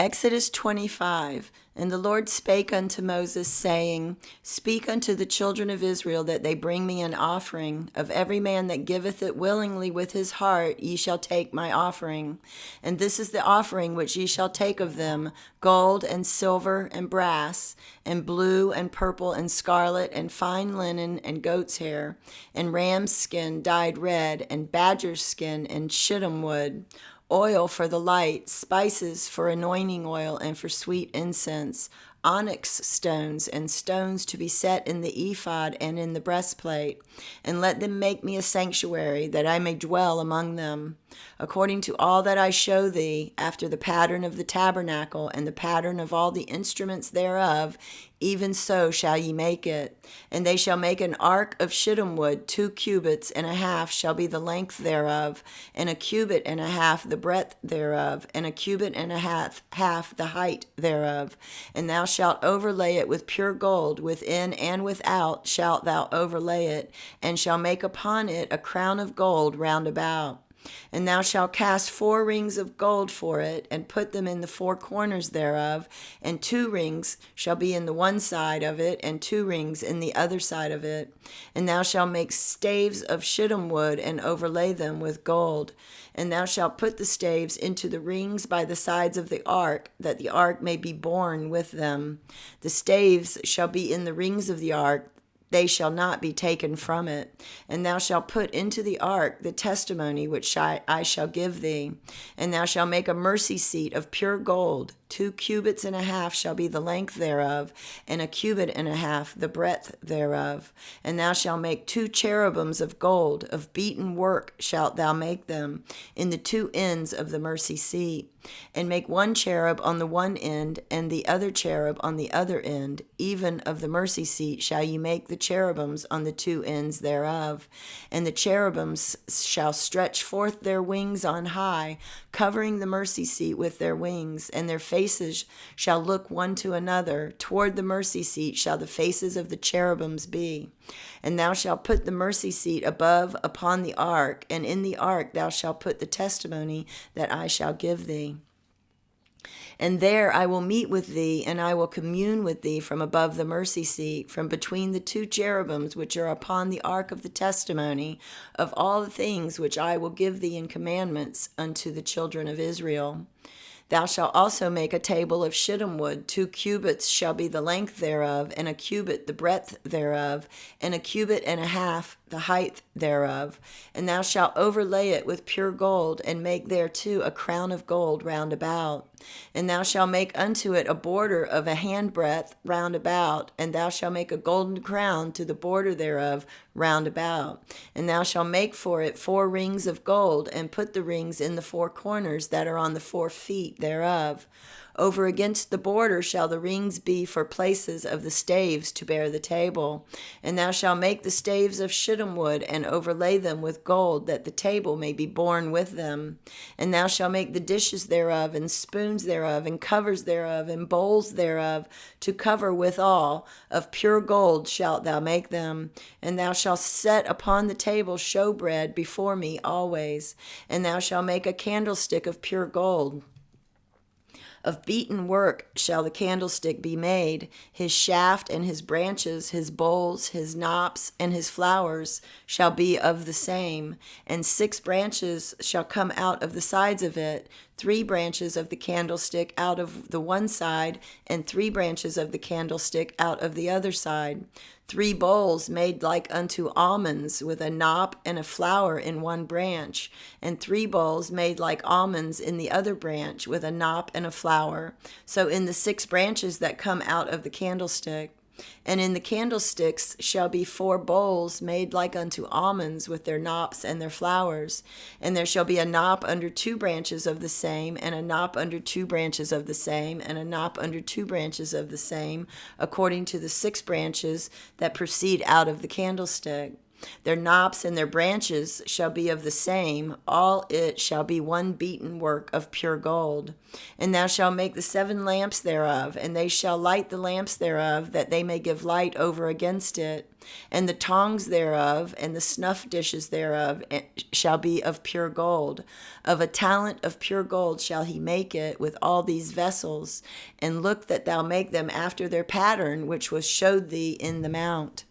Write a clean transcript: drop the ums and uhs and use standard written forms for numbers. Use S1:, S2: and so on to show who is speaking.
S1: Exodus 25. And the Lord spake unto Moses, saying, Speak unto the children of Israel that they bring me an offering. Of every man that giveth it willingly with his heart, ye shall take my offering. And this is the offering which ye shall take of them: gold and silver and brass, and blue and purple and scarlet, and fine linen and goat's hair, and ram's skin dyed red, and badger's skin and shittim wood, oil for the light, spices for anointing oil and for sweet incense, onyx stones and stones to be set in the ephod and in the breastplate. And let them make me a sanctuary, that I may dwell among them, according to all that I show thee, after the pattern of the tabernacle and the pattern of all the instruments thereof, even so shall ye make it. And they shall make an ark of shittim wood, 2 cubits and a half shall be the length thereof, and a cubit and a half the breadth thereof, and a cubit and a half the height thereof. And thou shalt overlay it with pure gold, within and without shalt thou overlay it, and shall make upon it a crown of gold round about. And thou shalt cast 4 rings of gold for it, and put them in the 4 corners thereof, and 2 rings shall be in the one side of it, and 2 rings in the other side of it. And thou shalt make staves of shittim wood, and overlay them with gold. And thou shalt put the staves into the rings by the sides of the ark, that the ark may be borne with them. The staves shall be in the rings of the ark, they shall not be taken from it. And thou shalt put into the ark the testimony which I shall give thee. And thou shalt make a mercy seat of pure gold. 2 cubits and a half shall be the length thereof, and a cubit and a half the breadth thereof. And thou shalt make 2 cherubims of gold, of beaten work shalt thou make them, in the 2 ends of the mercy seat. And make 1 cherub on the one end, and the other cherub on the other end. Even of the mercy seat shall ye make the cherubims on the 2 ends thereof. And the cherubims shall stretch forth their wings on high, covering the mercy seat with their wings, and their faces shall look one to another. Toward the mercy seat shall the faces of the cherubims be. And thou shalt put the mercy seat above upon the ark, and in the ark thou shalt put the testimony that I shall give thee. And there I will meet with thee, and I will commune with thee from above the mercy seat, from between the 2 cherubims which are upon the ark of the testimony, of all the things which I will give thee in commandments unto the children of Israel. Thou shalt also make a table of shittim wood. 2 cubits shall be the length thereof, and a cubit the breadth thereof, and a cubit and a half the height thereof. And thou shalt overlay it with pure gold, and make thereto a crown of gold round about. And thou shalt make unto it a border of a handbreadth round about, and thou shalt make a golden crown to the border thereof round about. And thou shalt make for it 4 rings of gold, and put the rings in the 4 corners that are on the 4 feet thereof. Over against the border shall the rings be for places of the staves to bear the table. And thou shalt make the staves of shittim wood, and overlay them with gold, that the table may be borne with them. And thou shalt make the dishes thereof, and spoons thereof, and covers thereof, and bowls thereof, to cover withal. Of pure gold shalt thou make them. And thou shalt set upon the table showbread before me always. And thou shalt make a candlestick of pure gold. Of beaten work shall the candlestick be made. His shaft and his branches, his bowls, his knops, and his flowers shall be of the same. And 6 branches shall come out of the sides of it, 3 branches of the candlestick out of the one side, and 3 branches of the candlestick out of the other side. 3 bowls made like unto almonds, with a knop and a flower in one branch, and 3 bowls made like almonds in the other branch, with a knop and a flower. So in the 6 branches that come out of the candlestick. And in the candlesticks shall be 4 bowls made like unto almonds, with their knops and their flowers. And there shall be a knop under 2 branches of the same, and a knop under 2 branches of the same, and a knop under 2 branches of the same, according to the 6 branches that proceed out of the candlestick. Their knops and their branches shall be of the same. All it shall be one beaten work of pure gold. And thou shalt make the 7 lamps thereof, and they shall light the lamps thereof, that they may give light over against it. And the tongs thereof, and the snuff dishes thereof, shall be of pure gold. Of a talent of pure gold shall he make it with all these vessels. And look that thou make them after their pattern, which was showed thee in the mount.